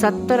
70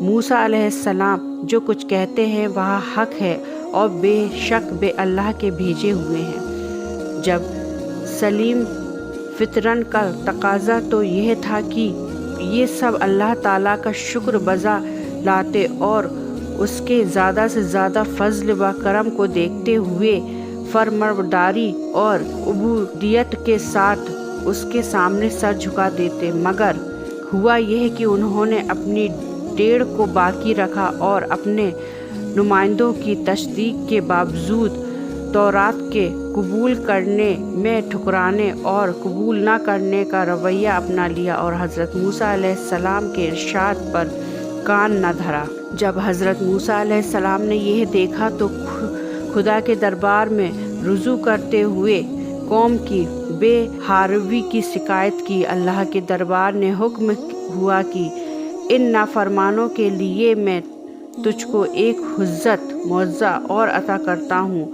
موسیٰ علیہ السلام جو کچھ کہتے ہیں وہ حق ہے اور بے شک بے اللہ کے بھیجے ہوئے ہیں۔ جب سلیم فطرن کا تقاضا تو یہ تھا کہ یہ سب اللہ تعالیٰ کا شکر بجا لاتے اور اس کے زیادہ سے زیادہ فضل و کرم کو دیکھتے ہوئے فرمانبرداری اور عبودیت کے ساتھ اس کے سامنے سر جھکا دیتے، مگر ہوا یہ کہ انہوں نے اپنی ڈیڑھ کو باقی رکھا اور اپنے نمائندوں کی تصدیق کے باوجود تورات کے قبول کرنے میں ٹھکرانے اور قبول نہ کرنے کا رویہ اپنا لیا اور حضرت موسیٰ علیہ السلام کے ارشاد پر کان نہ دھرا۔ جب حضرت موسیٰ علیہ السلام نے یہ دیکھا تو خدا کے دربار میں رجوع کرتے ہوئے قوم کی بے حاروی کی شکایت کی۔ اللہ کے دربار نے حکم ہوا کہ ان نافرمانوں کے لیے میں تجھ کو ایک حجت معجزہ اور عطا کرتا ہوں،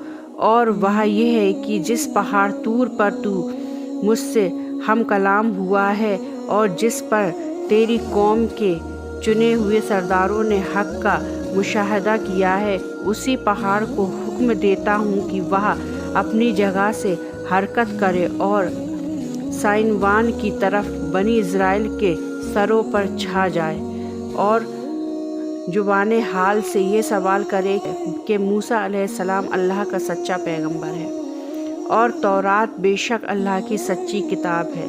اور وہ یہ ہے کہ جس پہاڑ طور پر تو مجھ سے ہم کلام ہوا ہے اور جس پر تیری قوم کے چنے ہوئے سرداروں نے حق کا مشاہدہ کیا ہے، اسی پہاڑ کو حکم دیتا ہوں کہ وہ اپنی جگہ سے حرکت کرے اور سائنوان کی طرف بنی اسرائیل کے سروں پر چھا جائے اور زبان حال سے یہ سوال کرے کہ موسیٰ علیہ السلام اللہ کا سچا پیغمبر ہے اور تورات بے شک اللہ کی سچی کتاب ہے،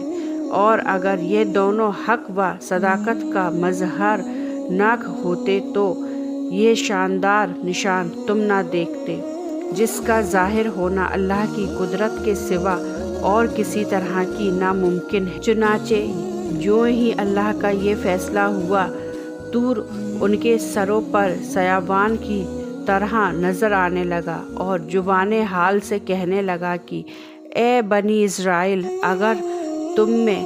اور اگر یہ دونوں حق و صداقت کا مظہر نہ ہوتے تو یہ شاندار نشان تم نہ دیکھتے جس کا ظاہر ہونا اللہ کی قدرت کے سوا اور کسی طرح کی ناممکن ہے۔ چنانچہ یوں ہی اللہ کا یہ فیصلہ ہوا، طور ان کے سروں پر سیابان کی طرح نظر آنے لگا اور زبان حال سے کہنے لگا کہ اے بنی اسرائیل، اگر تم میں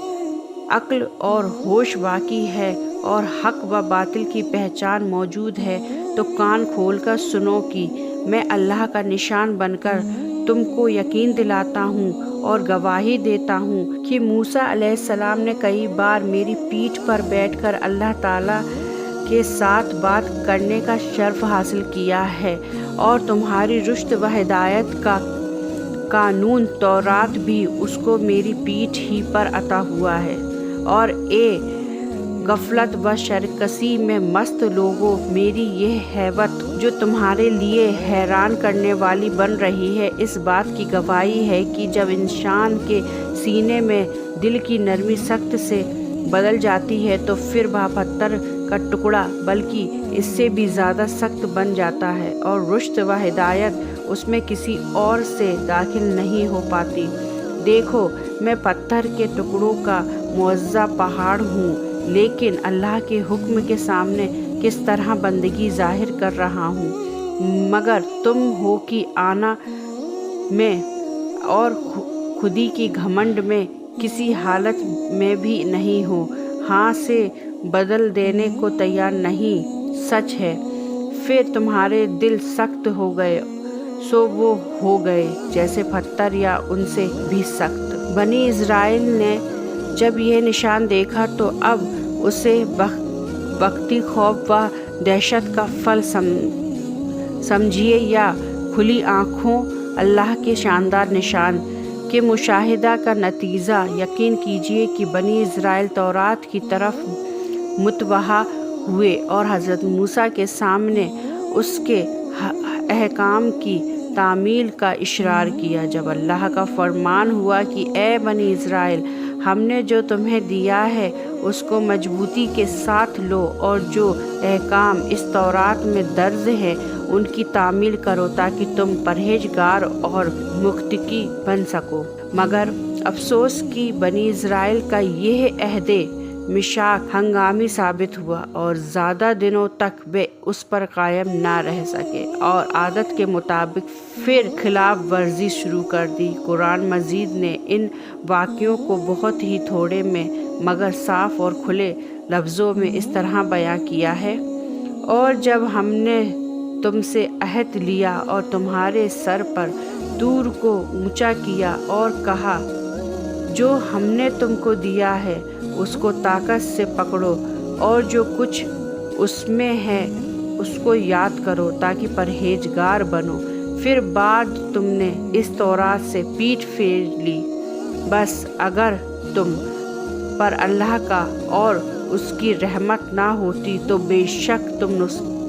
عقل اور ہوش باقی ہے اور حق و باطل کی پہچان موجود ہے تو کان کھول کر سنو کہ میں اللہ کا نشان بن کر تم کو یقین دلاتا ہوں اور گواہی دیتا ہوں کہ موسیٰ علیہ السلام نے کئی بار میری پیٹھ پر بیٹھ کر اللہ تعالیٰ کے ساتھ بات کرنے کا شرف حاصل کیا ہے، اور تمہاری رشد و ہدایت کا قانون تورات بھی اس کو میری پیٹھ ہی پر عطا ہوا ہے۔ اور اے غفلت و شرکسی میں مست لوگوں، میری یہ ہیبت جو تمہارے لیے حیران کرنے والی بن رہی ہے، اس بات کی گواہی ہے کہ جب انسان کے سینے میں دل کی نرمی سخت سے بدل جاتی ہے تو پھر وہ پتھر کا ٹکڑا بلکہ اس سے بھی زیادہ سخت بن جاتا ہے، اور رشد و ہدایت اس میں کسی اور سے داخل نہیں ہو پاتی۔ دیکھو، میں پتھر کے ٹکڑوں کا معجزہ پہاڑ ہوں، لیکن اللہ کے حکم کے سامنے کس طرح بندگی ظاہر کر رہا ہوں، مگر تم ہو کہ آنا میں اور خودی کی گھمنڈ میں کسی حالت میں بھی نہیں ہو، ہاں سے بدل دینے کو تیار نہیں۔ سچ ہے، پھر تمہارے دل سخت ہو گئے سو وہ ہو گئے جیسے پتھر یا ان سے بھی سخت۔ بنی اسرائیل نے جب یہ نشان دیکھا تو اب اسے وقتی خوف و دہشت کا پھل سمجھیے یا کھلی آنکھوں اللہ کے شاندار نشان کے مشاہدہ کا نتیجہ یقین کیجیے کہ بنی اسرائیل تورات کی طرف متوجہ ہوئے اور حضرت موسیٰ کے سامنے اس کے احکام کی تعمیل کا اصرار کیا۔ جب اللہ کا فرمان ہوا کہ اے بنی اسرائیل، ہم نے جو تمہیں دیا ہے اس کو مضبوطی کے ساتھ لو اور جو احکام اس تورات میں درج ہے ان کی تعمیل کرو تاکہ تم پرہیزگار اور متقی بن سکو۔ مگر افسوس کہ بنی اسرائیل کا یہ عہد میثاق ہنگامی ثابت ہوا اور زیادہ دنوں تک وہ اس پر قائم نہ رہ سکے اور عادت کے مطابق پھر خلاف ورزی شروع کر دی۔ قرآن مجید نے ان واقعوں کو بہت ہی تھوڑے میں مگر صاف اور کھلے لفظوں میں اس طرح بیان کیا ہے، اور جب ہم نے تم سے عہد لیا اور تمہارے سر پر طور کو اونچا کیا اور کہا جو ہم نے تم کو دیا ہے اس کو طاقت سے پکڑو، اور جو کچھ اس میں ہے اس کو یاد کرو تاکہ پرہیزگار بنو۔ پھر بعد تم نے اس تورات سے پیٹھ پھیر لی، بس اگر تم پر اللہ کا اور اس کی رحمت نہ ہوتی تو بے شک تم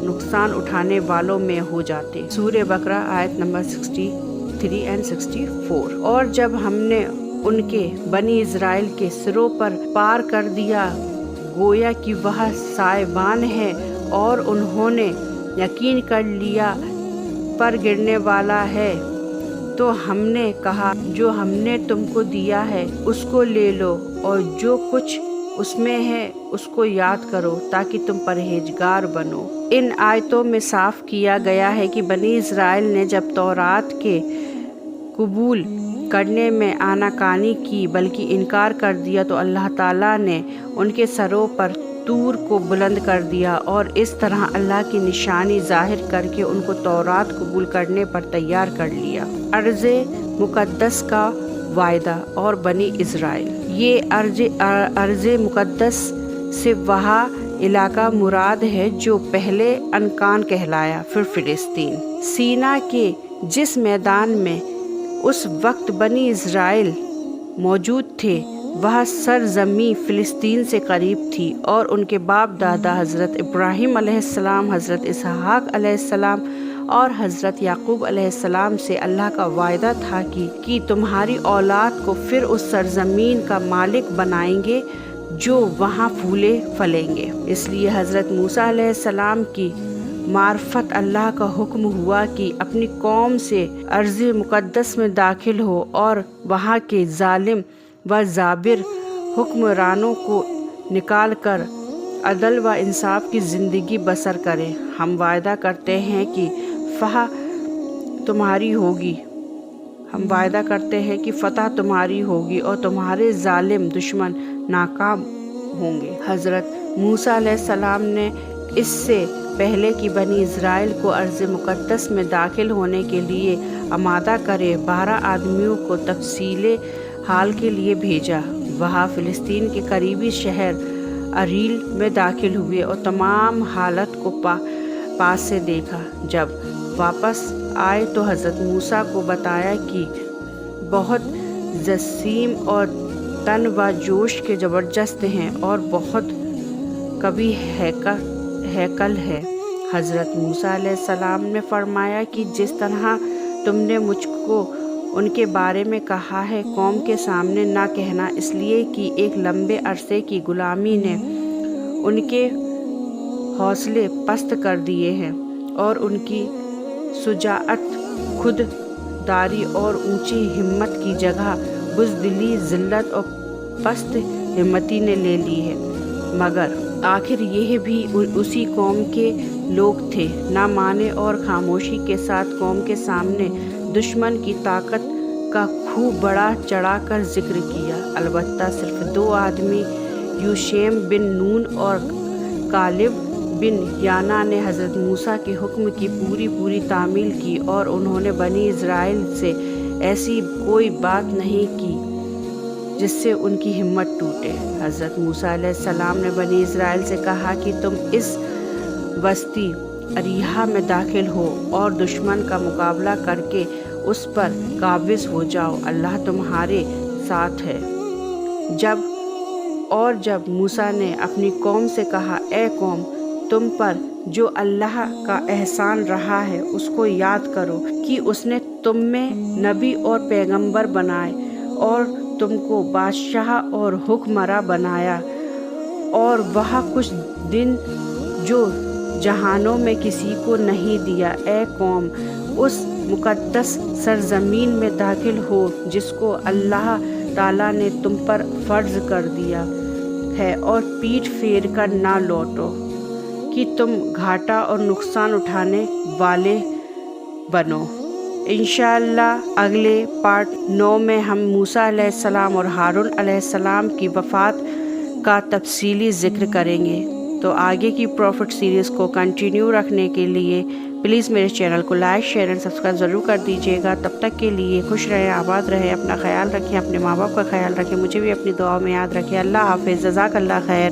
نقصان اٹھانے والوں میں ہو جاتے۔ سورہ بقرہ آیت نمبر 63 اور 64۔ اور جب ہم نے ان کے بنی اسرائیل کے سروں پر پار کر دیا گویا کہ وہ سائبان ہے، اور انہوں نے یقین کر لیا پر گرنے والا ہے، تو ہم نے کہا جو ہم نے تم کو دیا ہے اس کو لے لو، اور جو کچھ اس میں ہے اس کو یاد کرو تاکہ تم پرہیزگار بنو۔ ان آیتوں میں صاف کیا گیا ہے کہ بنی اسرائیل نے جب تورات کے قبول کرنے میں آناکانی کی بلکہ انکار کر دیا تو اللہ تعالیٰ نے ان کے سروں پر طور کو بلند کر دیا، اور اس طرح اللہ کی نشانی ظاہر کر کے ان کو تورات قبول کرنے پر تیار کر لیا۔ ارض مقدس کا وعدہ اور بنی اسرائیل۔ یہ ارض مقدس سے وہاں علاقہ مراد ہے جو پہلے انکان کہلایا، پھر فلسطین۔ سینا کے جس میدان میں اس وقت بنی اسرائیل موجود تھے وہ سرزمین فلسطین سے قریب تھی، اور ان کے باپ دادا حضرت ابراہیم علیہ السلام، حضرت اسحاق علیہ السلام اور حضرت یعقوب علیہ السلام سے اللہ کا وعدہ تھا کہ تمہاری اولاد کو پھر اس سرزمین کا مالک بنائیں گے جو وہاں پھولے پھلیں گے۔ اس لیے حضرت موسیٰ علیہ السلام کی معرفت اللہ کا حکم ہوا کہ اپنی قوم سے ارض مقدس میں داخل ہو اور وہاں کے ظالم و جابر حکمرانوں کو نکال کر عدل و انصاف کی زندگی بسر کریں۔ ہم وعدہ کرتے ہیں کہ فتح تمہاری ہوگی اور تمہارے ظالم دشمن ناکام ہوں گے۔ حضرت موسیٰ علیہ السلام نے اس سے پہلے کہ بنی اسرائیل کو ارض مقدس میں داخل ہونے کے لیے آمادہ کرے 12 آدمیوں کو تفصیل حال کے لیے بھیجا۔ وہاں فلسطین کے قریبی شہر اریل میں داخل ہوئے اور تمام حالت کو پاس سے دیکھا۔ جب واپس آئے تو حضرت موسیٰ کو بتایا کہ بہت جسیم اور تن و جوش کے زبردست ہیں اور بہت قوی ہیکل ہے۔ حضرت موسیٰ علیہ السلام نے فرمایا کہ جس طرح تم نے مجھ کو ان کے بارے میں کہا ہے قوم کے سامنے نہ کہنا، اس لیے کہ ایک لمبے عرصے کی غلامی نے ان کے حوصلے پست کر دیے ہیں، اور ان کی شجاعت، خود داری اور اونچی ہمت کی جگہ بزدلی، ذلت اور پست ہمتی نے لے لی ہے۔ مگر آخر یہ بھی اسی قوم کے لوگ تھے۔ نہ مانے اور خاموشی کے ساتھ قوم کے سامنے دشمن کی طاقت کا خوب بڑا چڑھا کر ذکر کیا۔ البتہ صرف 2 آدمی یوشع بن نون اور کالب بن یانا نے حضرت موسیٰ کے حکم کی پوری تعمیل کی، اور انہوں نے بنی اسرائیل سے ایسی کوئی بات نہیں کی جس سے ان کی ہمت ٹوٹے۔ حضرت موسیٰ علیہ السلام نے بنی اسرائیل سے کہا کہ تم اس وسطی اریحا میں داخل ہو اور دشمن کا مقابلہ کر کے اس پر قابض ہو جاؤ، اللہ تمہارے ساتھ ہے۔ جب موسیٰ نے اپنی قوم سے کہا، اے قوم، تم پر جو اللہ کا احسان رہا ہے اس کو یاد کرو کہ اس نے تم میں نبی اور پیغمبر بنائے اور تم کو بادشاہ اور حکمراں بنایا، اور وہ کچھ دن جو جہانوں میں کسی کو نہیں دیا۔ اے قوم، اس مقدس سرزمین میں داخل ہو جس کو اللہ تعالیٰ نے تم پر فرض کر دیا ہے، اور پیٹھ پھیر کر نہ لوٹو کہ تم گھاٹا اور نقصان اٹھانے والے بنو۔ انشاءاللہ اگلے پارٹ 9 میں ہم موسیٰ علیہ السلام اور ہارون علیہ السلام کی وفات کا تفصیلی ذکر کریں گے۔ تو آگے کی پروفٹ سیریز کو کنٹینیو رکھنے کے لیے پلیز میرے چینل کو لائک، شیئر اور سبسکرائب ضرور کر دیجیے گا۔ تب تک کے لیے خوش رہیں، آباد رہیں، اپنا خیال رکھیں، اپنے ماں باپ کا خیال رکھیں، مجھے بھی اپنی دعاؤں میں یاد رکھیں۔ اللہ حافظ، جزاک اللہ خیر۔